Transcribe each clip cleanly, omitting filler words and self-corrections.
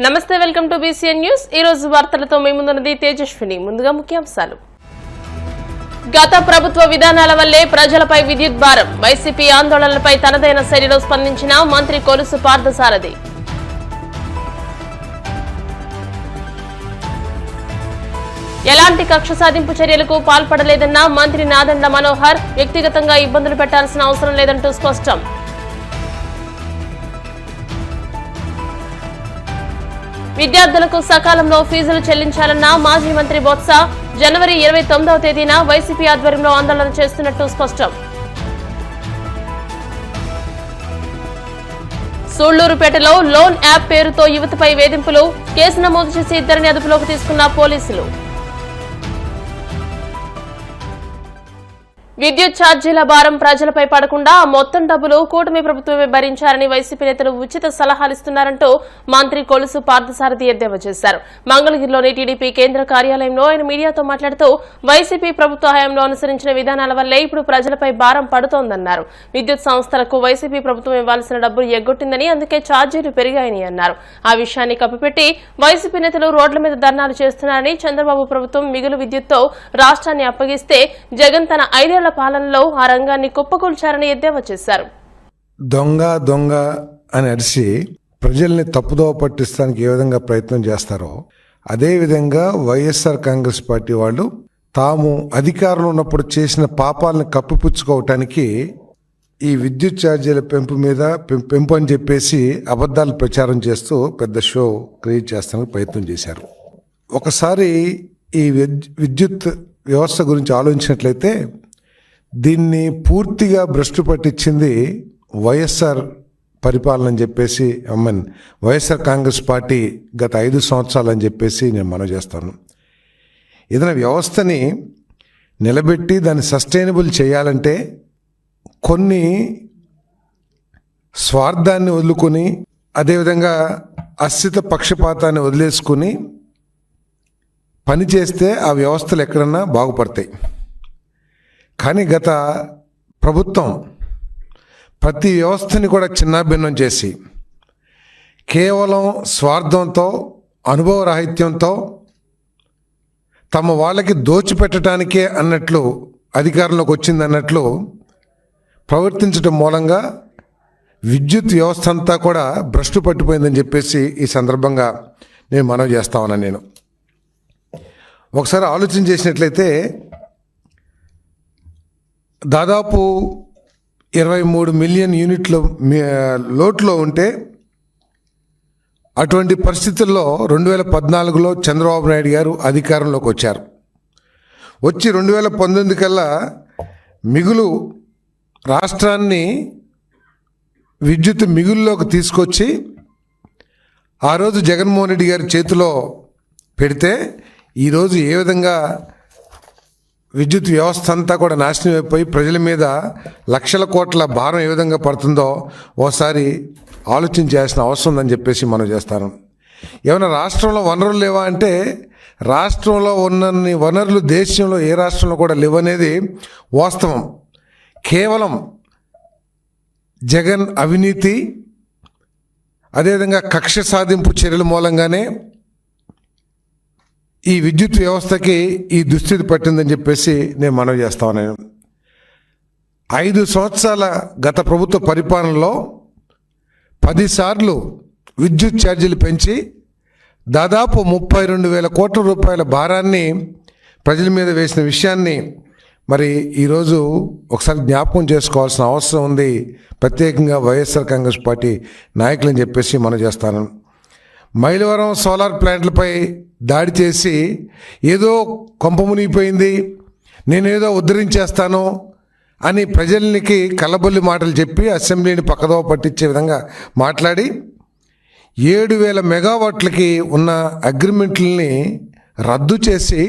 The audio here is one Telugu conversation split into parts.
నమస్తే, వెల్కమ్ టు బీసీఎన్ న్యూస్. ఈ రోజు వార్తలతో మీ ముందున్నది తేజస్విని. ముందుగా ముఖ్యాంశాలు. గత ప్రభుత్వ విధానాల వల్లే ప్రజలపై విద్యుత్ భారం. వైసీపీ ఆందోళనలపై తనదైన శైలిలో స్పందించిన మంత్రి కొలుసు పార్థసారథి. ఎలాంటి కక్ష సాధింపు చర్యలకు పాల్పడలేదన్న మంత్రి నాదెండ్ల మనోహర్. వ్యక్తిగతంగా ఇబ్బందులు పెట్టాల్సిన అవసరం లేదంటూ స్పష్టం. విద్యార్థులకు సకాలంలో ఫీజులు చెల్లించాలన్న మాజీ మంత్రి బొత్స. జనవరి 29వ తేదీన వైసీపీ ఆధ్వర్యంలో ఆందోళన చేస్తున్నట్టు స్పష్టం. సూళ్లూరుపేటలో లోన్ యాప్ పేరుతో యువతపై వేధింపులు. కేసు నమోదు చేసి ఇద్దరిని అదుపులోకి తీసుకున్న పోలీసులు. విద్యుత్ ఛార్జీల భారం ప్రజలపై పడకుండా మొత్తం డబ్బులు కూటమి ప్రభుత్వమే భరించారని వైసీపీ నేతలు ఉచిత సలహాలిస్తున్నారంటూ మంత్రి కొలుసు పార్థసారథి ఎద్దేవా చేశారు. మంగళగిరిలోని టీడీపీ కేంద్ర కార్యాలయంలో ఆయన మీడియాతో మాట్లాడుతూ వైసీపీ ప్రభుత్వ హయాంలో అనుసరించిన విధానాల వల్లే ఇప్పుడు ప్రజలపై భారం పడుతోందన్నారు. విద్యుత్ సంస్థలకు వైసీపీ ప్రభుత్వం ఇవ్వాల్సిన డబ్బులు ఎగ్గొట్టిందని, అందుకే ఛార్జీలు పెరిగాయని అన్నారు. ఆ విషయాన్ని కప్పిపెట్టి వైసీపీ నేతలు రోడ్ల మీద ధర్నాలు చేస్తున్నారని, చంద్రబాబు ప్రభుత్వం మిగులు విద్యుత్తో రాష్ట్రాన్ని అప్పగిస్తే జగన్ తన 5 ఏళ్ల పాలనలో ఆ రంగాన్ని కుప్పకూల్చారని ఎద్దేవా చేశారు. దొంగ దొంగ అని అరిసి ప్రజల్ని తప్పుదోవ పట్టిస్తానికి ఏ విధంగా ప్రయత్నం చేస్తారో అదేవిధంగా వైఎస్ఆర్ కాంగ్రెస్ పార్టీ వాళ్ళు తాము అధికారంలో ఉన్నప్పుడు చేసిన పాపాలను కప్పిపుచ్చుకోవటానికి ఈ విద్యుత్ ఛార్జీల పెంపు అని చెప్పేసి అబద్ధాలు ప్రచారం చేస్తూ పెద్ద షో క్రియేట్ చేస్తానికి ప్రయత్నం చేశారు. ఒకసారి ఈ విద్యుత్ వ్యవస్థ గురించి ఆలోచించినట్లయితే దీన్ని పూర్తిగా భ్రష్టు పట్టించింది వైఎస్ఆర్ పరిపాలన అని చెప్పేసి వైఎస్ఆర్ కాంగ్రెస్ పార్టీ గత 5 సంవత్సరాలు అని చెప్పేసి నేను మనవి చేస్తాను. ఏదైనా వ్యవస్థని నిలబెట్టి దాన్ని సస్టైనబుల్ చేయాలంటే కొన్ని స్వార్థాన్ని వదులుకొని అదేవిధంగా అస్థిత పక్షపాతాన్ని వదిలేసుకుని పని చేస్తే ఆ వ్యవస్థలు ఎక్కడన్నా బాగుపడతాయి. కానీ గత ప్రభుత్వం ప్రతి వ్యవస్థని కూడా చిన్నాభిన్నం చేసి కేవలం స్వార్థంతో, అనుభవరాహిత్యంతో తమ వాళ్ళకి దోచిపెట్టడానికే అన్నట్లు అధికారంలోకి వచ్చిందన్నట్లు ప్రవర్తించడం మూలంగా విద్యుత్ వ్యవస్థ అంతా కూడా భ్రష్టు పట్టిపోయిందని చెప్పేసి ఈ సందర్భంగా నేను మనవి చేస్తా ఉన్నాను. నేను ఒకసారి ఆలోచన చేసినట్లయితే దాదాపు 23 మిలియన్ యూనిట్లు లోట్లో ఉంటే అటువంటి పరిస్థితుల్లో 2014లో చంద్రబాబు నాయుడు గారు అధికారంలోకి వచ్చారు. వచ్చి 2019 కల్లా మిగులు రాష్ట్రాన్ని విద్యుత్ మిగుల్లోకి తీసుకొచ్చి ఆ రోజు జగన్మోహన్ రెడ్డి గారి చేతిలో పెడితే ఈరోజు ఏ విధంగా విద్యుత్ వ్యవస్థ అంతా కూడా నాశనం అయిపోయి ప్రజల మీద లక్షల కోట్ల భారం ఏ విధంగా పడుతుందో ఓసారి ఆలోచన చేయాల్సిన అవసరం ఉందని చెప్పేసి మనం చేస్తాను. ఏమైనా రాష్ట్రంలో వనరులు లేవా అంటే రాష్ట్రంలో ఉన్నన్ని వనరులు దేశంలో ఏ రాష్ట్రంలో కూడా లేవనేది వాస్తవం. కేవలం జగన్ అవినీతి అదేవిధంగా కక్ష సాధింపు చర్యల మూలంగానే ఈ విద్యుత్ వ్యవస్థకి ఈ దుస్థితి పట్టిందని చెప్పేసి నేను మనవి చేస్తా ఉన్నాను. 5 సంవత్సరాల గత ప్రభుత్వ పరిపాలనలో 10 సార్లు విద్యుత్ ఛార్జీలు పెంచి దాదాపు 32,000 కోట్ల రూపాయల భారాన్ని ప్రజల మీద వేసిన విషయాన్ని మరి ఈరోజు ఒకసారి జ్ఞాపకం చేసుకోవాల్సిన అవసరం ఉంది, ప్రత్యేకంగా వైఎస్ఆర్ కాంగ్రెస్ పార్టీ నాయకులని చెప్పేసి మనం చేస్తాను. మైలవరం సోలార్ ప్లాంట్లపై దాడి చేసి ఏదో కొంప మునిగిపోయింది, నేనేదో ఉద్ధరించేస్తాను అని ప్రజలకి కల్లబొల్లి మాటలు చెప్పి అసెంబ్లీని పక్కదోవ పట్టించే విధంగా మాట్లాడి 7,000 మెగావాట్లకి ఉన్న అగ్రిమెంట్లని రద్దు చేసి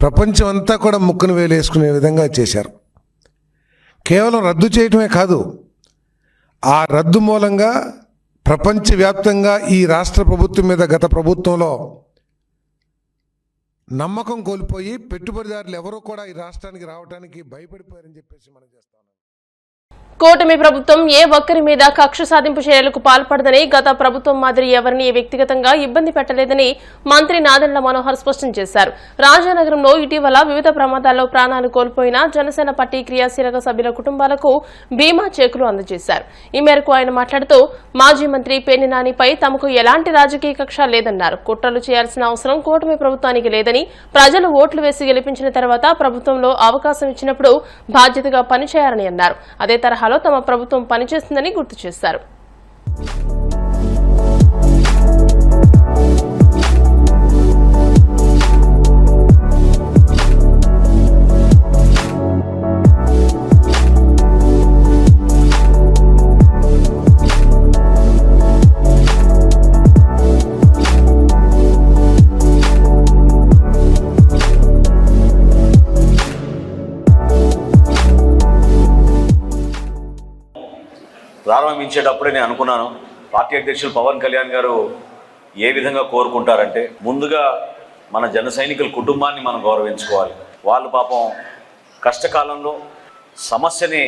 ప్రపంచం అంతా కూడా ముక్కును వేలేసుకునే విధంగా చేశారు. కేవలం రద్దు చేయటమే కాదు, ఆ రద్దు మూలంగా ప్రపంచవ్యాప్తంగా ఈ రాష్ట్ర ప్రభుత్వం మీద గత ప్రభుత్వంలో నమ్మకం కోల్పోయి పెట్టుబడిదారులు ఎవరో కూడా ఈ రాష్ట్రానికి రావడానికి భయపడిపోయారని చెప్పేసి మనం చేస్తాం. కూటమి ప్రభుత్వం ఏ ఒక్కరి మీద కక్ష సాధింపు చర్యలకు పాల్పడదని, గత ప్రభుత్వం మాదిరి ఎవరిని వ్యక్తిగతంగా ఇబ్బంది పెట్టలేదని మంత్రి నాదెండ్ల మనోహర్ స్పష్టం చేశారు. రాజానగరంలో ఇటీవల వివిధ ప్రమాదాల్లో ప్రాణాలు కోల్పోయిన జనసేన పార్టీ క్రియాశీలక సభ్యుల కుటుంబాలకు బీమా చెక్కులు అందజేశారు. ఈ మేరకు ఆయన మాట్లాడుతూ మాజీ మంత్రి పేర్ని నానిపై తమకు ఎలాంటి రాజకీయ కక్ష లేదన్నారు. కుట్రలు చేయాల్సిన అవసరం కూటమి ప్రభుత్వానికి లేదని, ప్రజలు ఓట్లు వేసి గెలిపించిన తర్వాత ప్రభుత్వంలో అవకాశం ఇచ్చినప్పుడు బాధ్యతగా పనిచేయాలని అన్నారు. అదే తరహా తమ ప్రభుత్వం పనిచేస్తుందని గుర్తు చేశారు. ప్రారంభించేటప్పుడే నేను అనుకున్నాను, పార్టీ అధ్యక్షులు పవన్ కళ్యాణ్ గారు ఏ విధంగా కోరుకుంటారంటే, ముందుగా మన జన సైనికుల కుటుంబాన్ని మనం గౌరవించుకోవాలి. వాళ్ళు పాపం కష్టకాలంలో సమస్యని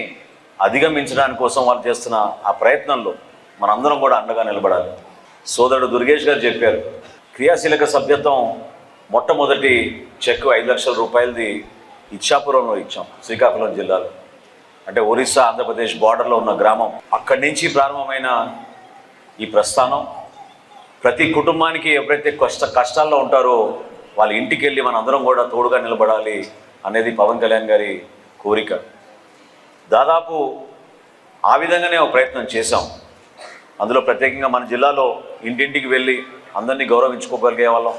అధిగమించడానికి కోసం వాళ్ళు చేస్తున్న ఆ ప్రయత్నంలో మనందరం కూడా అండగా నిలబడాలి. సోదరుడు దుర్గేష్ గారు చెప్పారు, క్రియాశీలక సభ్యత్వం మొట్టమొదటి చెక్ 5 లక్షల రూపాయలది ఇచ్చాపురంలో ఇచ్చాం, శ్రీకాకుళం జిల్లాలో. అంటే ఒరిస్సా ఆంధ్రప్రదేశ్ బార్డర్లో ఉన్న గ్రామం. అక్కడి నుంచి ప్రారంభమైన ఈ ప్రస్థానం ప్రతి కుటుంబానికి ఎవరైతే కష్టాల్లో ఉంటారో వాళ్ళ ఇంటికి వెళ్ళి మన అందరం కూడా తోడుగా నిలబడాలి అనేది పవన్ కళ్యాణ్ గారి కోరిక. దాదాపు ఆ విధంగానే ఒక ప్రయత్నం చేశాం. అందులో ప్రత్యేకంగా మన జిల్లాలో ఇంటింటికి వెళ్ళి అందరినీ గౌరవించుకోగలిగే వాళ్ళం.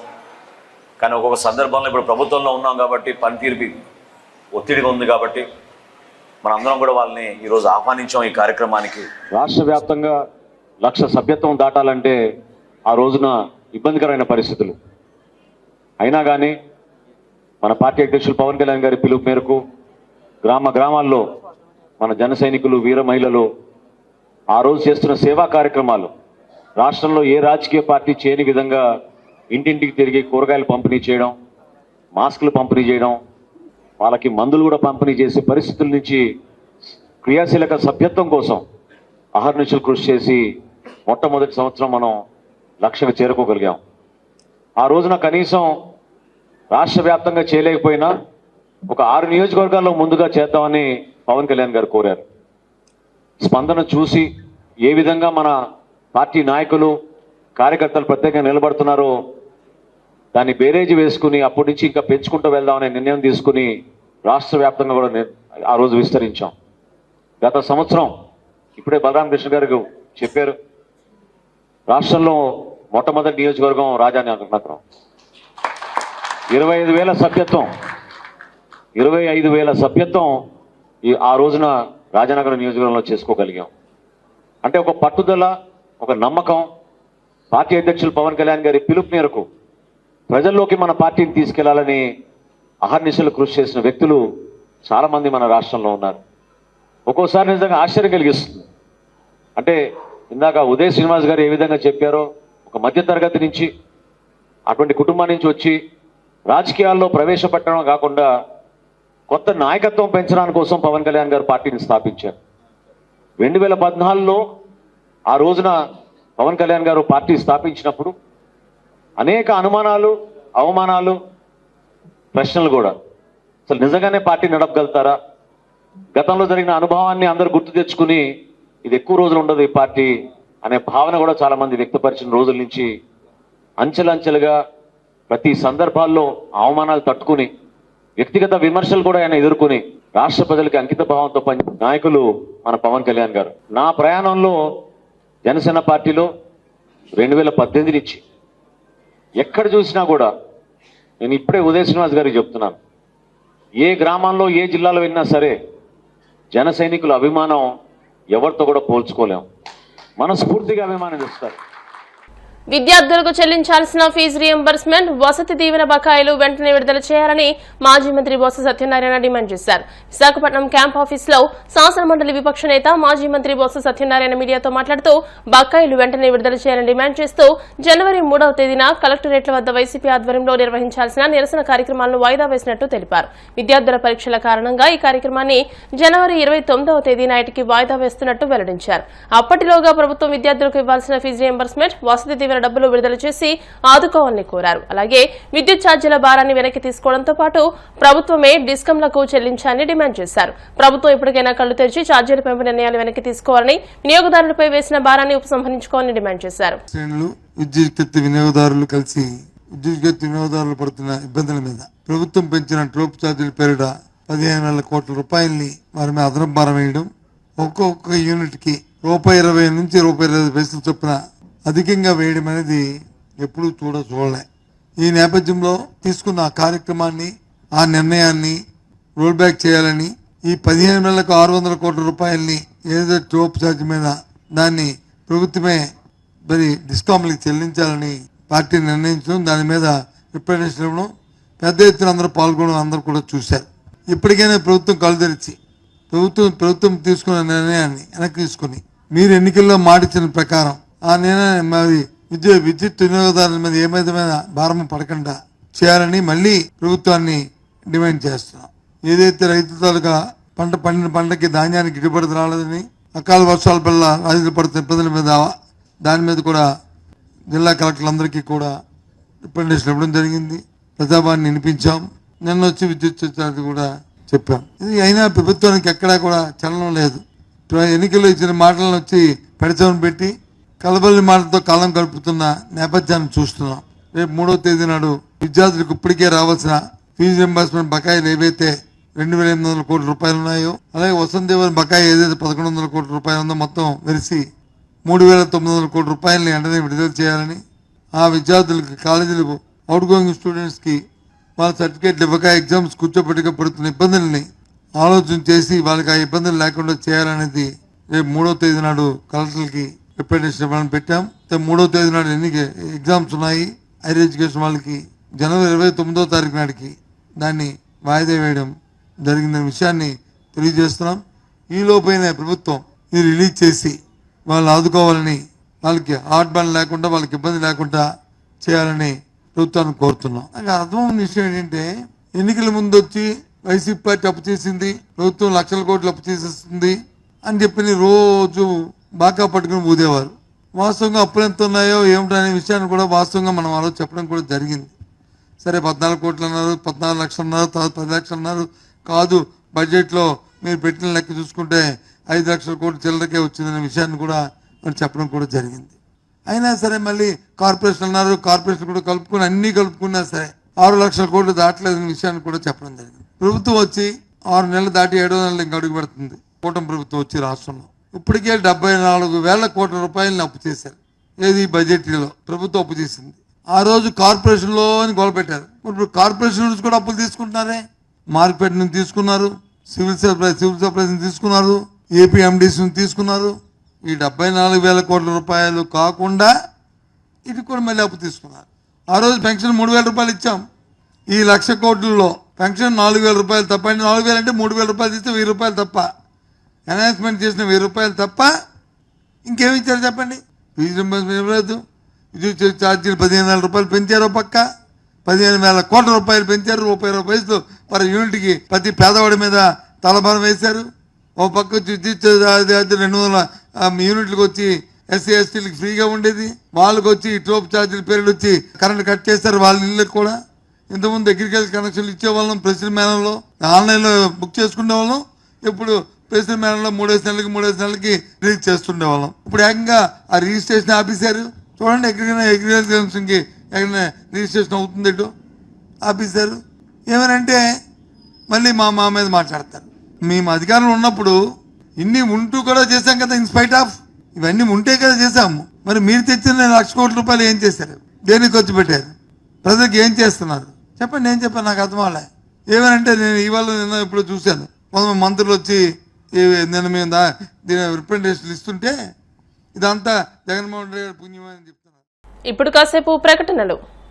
కానీ ఒక్కొక్క సందర్భంలో ఇప్పుడు ప్రభుత్వంలో ఉన్నాం కాబట్టి పనితీరు ఒత్తిడిగా ఉంది కాబట్టి మనందరం కూడా వాళ్ళని ఈరోజు ఆహ్వానించాం ఈ కార్యక్రమానికి. రాష్ట్ర వ్యాప్తంగా 1,00,000 సభ్యత్వం దాటాలంటే ఆ రోజున ఇబ్బందికరమైన పరిస్థితులు. అయినా కానీ మన పార్టీ అధ్యక్షులు పవన్ కళ్యాణ్ గారి పిలుపు మేరకు గ్రామాల్లో మన జన సైనికులు, వీర మహిళలు ఆ రోజు చేస్తున్న సేవా కార్యక్రమాలు రాష్ట్రంలో ఏ రాజకీయ పార్టీ చేయని విధంగా ఇంటింటికి తిరిగి కూరగాయలు పంపిణీ చేయడం, మాస్కులు పంపిణీ చేయడం, వాళ్ళకి మందులు కూడా పంపిణీ చేసే పరిస్థితుల నుంచి క్రియాశీలక సభ్యత్వం కోసం అహర్నిశలు కృషి చేసి మొట్టమొదటి సంవత్సరం మనం లక్ష్యాన్ని చేరుకోగలిగాం. ఆ రోజున కనీసం రాష్ట్ర వ్యాప్తంగా చేయలేకపోయినా ఒక 6 నియోజకవర్గాల్లో ముందుగా చేద్దామని పవన్ కళ్యాణ్ గారు కోరారు. స్పందన చూసి ఏ విధంగా మన పార్టీ నాయకులు, కార్యకర్తలు ప్రత్యేకంగా నిలబడుతున్నారో దాన్ని బేరేజీ వేసుకుని అప్పటి నుంచి ఇంకా పెంచుకుంటూ వెళ్దామనే నిర్ణయం తీసుకుని రాష్ట్ర వ్యాప్తంగా కూడా ఆ రోజు విస్తరించాం. గత సంవత్సరం ఇప్పుడే బలరామకృష్ణ గారు చెప్పారు, రాష్ట్రంలో మొట్టమొదటి నియోజకవర్గం రాజానగరం. 25,000 సభ్యత్వం 25,000 సభ్యత్వం ఆ రోజున రాజానగరం నియోజకవర్గంలో చేసుకోగలిగాం. అంటే ఒక పట్టుదల, ఒక నమ్మకం, పార్టీ అధ్యక్షులు పవన్ కళ్యాణ్ గారి పిలుపు మేరకు ప్రజల్లోకి మన పార్టీని తీసుకెళ్లాలని అహర్నిశలు కృషి చేసిన వ్యక్తులు చాలామంది మన రాష్ట్రంలో ఉన్నారు. ఒక్కోసారి నిజంగా ఆశ్చర్యం కలిగిస్తుంది. అంటే ఇందాక ఉదయ్ శ్రీనివాస్ గారు ఏ విధంగా చెప్పారో, ఒక మధ్యతరగతి నుంచి అటువంటి కుటుంబం నుంచి వచ్చి రాజకీయాల్లో ప్రవేశపెట్టడం కాకుండా కొత్త నాయకత్వం పెంచడానికి కోసం పవన్ కళ్యాణ్ గారు పార్టీని స్థాపించారు. 2014లో ఆ రోజున పవన్ కళ్యాణ్ గారు పార్టీ స్థాపించినప్పుడు అనేక అనుమానాలు, అవమానాలు, ప్రశ్నలు కూడా. అసలు నిజంగానే పార్టీ నడపగలుగుతారా? గతంలో జరిగిన అనుభవాన్ని అందరూ గుర్తు తెచ్చుకుని ఇది ఎక్కువ రోజులు ఉండదు ఈ పార్టీ అనే భావన కూడా చాలామంది వ్యక్తపరిచిన రోజుల నుంచి అంచెలంచెలుగా ప్రతి సందర్భాల్లో అవమానాలు తట్టుకుని వ్యక్తిగత విమర్శలు కూడా ఆయన ఎదుర్కొని రాష్ట్ర ప్రజలకి అంకిత భావంతో పని నాయకులు మన పవన్ కళ్యాణ్ గారు. నా ప్రయాణంలో జనసేన పార్టీలో 2018 నుంచి ఎక్కడ చూసినా కూడా నేను ఇప్పుడే ఉదయ్ శ్రీనివాస్ గారికి చెప్తున్నాను, ఏ గ్రామాల్లో ఏ జిల్లాలో వెళ్ళినా సరే జన సైనికుల అభిమానం ఎవరితో కూడా పోల్చుకోలేం. మనస్ఫూర్తిగా అభిమానం ఇస్తారు. విద్యార్థులకు చెల్లించాల్సిన ఫీజు రియంబర్స్మెంట్, వసతి దీవెన బకాయిలు వెంటనే విడుదల చేయాలని మాజీ మంత్రి బొత్స సత్యనారాయణ డిమాండ్ చేశారు. విశాఖపట్నం క్యాంప్ ఆఫీసులో శాసనమండలి విపక్ష నేత మాజీ మంత్రి బొత్స సత్యనారాయణ మీడియాతో మాట్లాడుతూ బకాయిలు వెంటనే విడుదల చేయాలని డిమాండ్ చేస్తూ జనవరి 3వ తేదీన కలెక్టరేట్ల వద్ద వైసీపీ ఆధ్వర్యంలో నిర్వహించాల్సిన నిరసన కార్యక్రమాలను వాయిదా వేసినట్టు తెలిపారు. విద్యార్థుల పరీక్షల కారణంగా ఈ కార్యక్రమాన్ని జనవరి 29వ తేదీ నాటికి వాయిదా వేస్తున్నట్టు వెల్లడించారు. అప్పటిలోగా ప్రభుత్వం విద్యార్థులకు ఇవ్వాల్సిన ఫీజు రియంబర్స్మెంట్, వసతి దీవెన డబ్బులు విడుదల చేసి ఆదుకోవాలని కోరారు. అలాగే విద్యుత్ ఛార్జీల భారాన్ని వెనక్కి తీసుకోవడంతో పాటు ప్రభుత్వమే డిస్కంలకు చెల్లించాలని డిమాండ్ చేశారు. ప్రభుత్వం ఇప్పటికైనా కళ్లు తెరిచి ఛార్జీల పెంపు నిర్ణయాలు వెనక్కి తీసుకోవాలని, వినియోగదారులపై వేసిన భారాన్ని ఉపసంహరించుకోవాలని డిమాండ్ చేశారు. విద్యుత్ వినియోగదారులు కలిసి విద్యుత్ వినియోగదారులు పడుతున్న ఇబ్బందుల మీద ప్రభుత్వం పెంచిన ట్రోప్ ఛార్జీల పేరిట 15,000 కోట్ల రూపాయల్ని వారి మీద అదనపు భారం వేయడం, ఒక్కొక్క యూనిట్ కి ₹1.20 నుంచి ₹1.25 చొప్పున అధికంగా వేయడం అనేది ఎప్పుడూ చూడలే. ఈ నేపథ్యంలో తీసుకున్న ఆ కార్యక్రమాన్ని, ఆ నిర్ణయాన్ని రోల్ బ్యాక్ చేయాలని, ఈ 15,600 కోట్ల రూపాయల్ని ఏదైతే ట్రోప్ ఛార్జ్ మీద దాన్ని ప్రభుత్వమే మరి డిస్కామ్లకి చెల్లించాలని పార్టీ నిర్ణయించడం, దాని మీద రిప్రజెంటేషన్ ఇవ్వడం, పెద్ద ఎత్తున అందరూ పాల్గొనడం అందరూ కూడా చూశారు. ఇప్పటికైనా ప్రభుత్వం కళ్ళు తెరిచి ప్రభుత్వం తీసుకున్న నిర్ణయాన్ని వెనక్కి తీసుకుని మీరు ఎన్నికల్లో మాటిచ్చిన ప్రకారం ఆ నిర్ణయం మరి విద్యుత్ వినియోగదారుల మీద ఏ విధమైన భారం పడకుండా చేయాలని మళ్ళీ ప్రభుత్వాన్ని డిమాండ్ చేస్తున్నాం. ఏదైతే రైతు తాలూకా పండిన పంటకి ధాన్యానికి గిట్టుబడి రాలేదని, అకాల వర్షాల వల్ల రైతులు పడుతున్న ఇబ్బందుల మీద దాని మీద కూడా జిల్లా కలెక్టర్లందరికీ కూడా రిప్రజెంటేషన్ ఇవ్వడం జరిగింది. ప్రజాభాన్ని వినిపించాం. నిన్న వచ్చి విద్యుత్ ఛార్జీ కూడా చెప్పాం. ఇది అయినా ప్రభుత్వానికి ఎక్కడా కూడా చలనం లేదు. ఎన్నికల్లో ఇచ్చిన మాటలను వచ్చి పెడచవని పెట్టి కలబల్లి మాటలతో కాలం గడుపుతున్న నేపథ్యాన్ని చూస్తున్నాం. రేపు 3వ తేదీ నాడు విద్యార్థులకు ఇప్పటికే రావాల్సిన ఫీజు రింబర్స్మెంట్ బకాయిలు ఏవైతే 2,800 కోట్ల రూపాయలు ఉన్నాయో, అలాగే వసంత దీవెన బకాయి ఏదైతే 1,100 కోట్ల రూపాయలు ఉందో మొత్తం వెలిసి 3,900 కోట్ల రూపాయలని వెంటనే విడుదల చేయాలని, ఆ విద్యార్థులకి కాలేజీలకు అవుట్ గోయింగ్ స్టూడెంట్స్కి వాళ్ళ సర్టిఫికేట్లు ఇవ్వక ఎగ్జామ్స్ కూర్చోబెట్టుగా పడుతున్న ఇబ్బందుల్ని ఆలోచన చేసి వాళ్ళకి ఆ ఇబ్బందులు లేకుండా చేయాలనేది రేపు 3వ తేదీ నాడు కలెక్టర్లకి రిప్రజెంటేషన్ ఇవ్వాలని పెట్టాం. 3వ తేదీ నాడు ఎగ్జామ్స్ ఉన్నాయి హైయర్ ఎడ్యుకేషన్ వాళ్ళకి. జనవరి 29వ తారీఖు నాటికి దాన్ని వాయిదా వేయడం జరిగిందనే విషయాన్ని తెలియజేస్తున్నాం. ఈ లోపైన ప్రభుత్వం ఇది రిలీజ్ చేసి వాళ్ళు ఆదుకోవాలని, వాళ్ళకి హార్ట్ బాన్ లేకుండా, వాళ్ళకి ఇబ్బంది లేకుండా చేయాలని ప్రభుత్వాన్ని కోరుతున్నాం. నాకు అర్థమైన విషయం ఏంటంటే, ఎన్నికల ముందు వచ్చి వైసీపీ పార్టీ అప్పు చేసింది, ప్రభుత్వం లక్షల కోట్లు అప్పు చేసేస్తుంది అని చెప్పి రోజు బాగా పట్టుకుని ఊదేవారు. వాస్తవంగా అప్పులు ఎంత ఉన్నాయో ఏమిటో అనే విషయాన్ని కూడా వాస్తవంగా మనం ఆ రోజు చెప్పడం కూడా జరిగింది. సరే 14 కోట్లు అన్నారు, 14 లక్షలు అన్నారు, తర్వాత 10 లక్షలు అన్నారు. కాదు, బడ్జెట్లో మీరు పెట్టిన లెక్క చూసుకుంటే 5 లక్షల కోట్లు చిల్లరకే వచ్చిందనే విషయాన్ని కూడా మరి చెప్పడం కూడా జరిగింది. అయినా సరే మళ్ళీ కార్పొరేషన్ అన్నారు, కార్పొరేషన్ కూడా కలుపుకుని అన్నీ కలుపుకున్నా సరే 6 లక్షల కోట్లు దాటలేదనే విషయాన్ని కూడా చెప్పడం జరిగింది. ప్రభుత్వం వచ్చి 6 నెలలు దాటి 7వ నెలలు ఇంకా అడుగు పెడుతుంది. కూటమి ప్రభుత్వం వచ్చి రాష్ట్రంలో ఇప్పటికే 74,000 కోట్ల రూపాయలని అప్పు చేశారు. ఏది బడ్జెట్లో ప్రభుత్వం అప్పు చేసింది. ఆ రోజు కార్పొరేషన్లో అని గొడవపెట్టారు. ఇప్పుడు కార్పొరేషన్ నుంచి కూడా అప్పులు తీసుకుంటున్నారే. మార్కెట్ నుంచి తీసుకున్నారు, సివిల్ సప్లైస్ నుంచి తీసుకున్నారు, ఏపీఎండిసి నుంచి తీసుకున్నారు. ఈ 74,000 కోట్ల రూపాయలు కాకుండా ఇది కూడా మళ్ళీ అప్పు తీసుకున్నారు. ఆ రోజు పెన్షన్ 3,000 రూపాయలు ఇచ్చాం. ఈ 1,00,000 కోట్లలో పెన్షన్ 4,000 రూపాయలు తప్ప, అంటే 4,000 అంటే 3,000 రూపాయలు ఇస్తే 1,000 రూపాయలు తప్ప, అనౌన్స్మెంట్ చేసిన 1,000 రూపాయలు తప్ప ఇంకేమి ఇచ్చారు చెప్పండి. ఫీజు రింబర్స్మెంట్ ఇవ్వలేదు. విద్యుత్ ఛార్జీలు 15,000 రూపాయలు పెంచారు. పక్క 15,000 కోట్ల రూపాయలు పెంచారు. ₹1.20 పర్ యూనిట్కి ప్రతి పేదవాడి మీద తలభారం వేశారు. ఓ పక్క వచ్చి విద్యుత్ 200 యూనిట్లకు వచ్చి ఎస్సీ ఎస్టీలకు ఫ్రీగా ఉండేది. వాళ్ళకి వచ్చి ట్రోప్ ఛార్జీల పేర్లు వచ్చి కరెంట్ కట్ చేశారు వాళ్ళ ఇళ్ళకి కూడా. ఇంతకుముందు అగ్రికల్చర్ కనెక్షన్లు ఇచ్చేవాళ్ళం ప్రెసిడెంట్ మేళంలో, ఆన్లైన్లో బుక్ చేసుకునే వాళ్ళం. ఇప్పుడు ప్రెసిడెంట్ మేళంలో 3 నెలలకి రిలీజ్ చేస్తుండేవాళ్ళం. ఇప్పుడు ఏకంగా ఆ రిజిస్ట్రేషన్ ఆపేశారు. చూడండి, అగ్రికల్చర్ కనెక్షన్కి ఎక్కడైనా రిజిస్ట్రేషన్ అవుతుంది ఇటు ఆపేశారు. ఏమనంటే మళ్ళీ మా మీద మాట్లాడతారు. మేము అధికారంలో ఉన్నప్పుడు ఇన్ని ఉంటూ కూడా చేశాం కదా, ఇన్స్పైట్ ఆఫ్ ఇవన్నీ ఉంటే కదా చేశాము. మరి మీరు తెచ్చిన 1,00,000 కోట్ల రూపాయలు ఏం చేశారు? దేనికి ఖర్చు పెట్టారు? ప్రజలకు ఏం చేస్తున్నారు చెప్పండి. ఏం చెప్పాను నాకు అర్థం అవ్వలే. ఏమనంటే నేను నిన్న ఇప్పుడు చూశాను, కొంతమంది మంత్రులు వచ్చి నిన్న మేము దీని రిప్రజెంటేషన్ ఇస్తుంటే ఇదంతా జగన్మోహన్ రెడ్డి గారి పుణ్యమని చెప్తున్నారు. ఇప్పుడు కాసేపు ప్రకటనలు.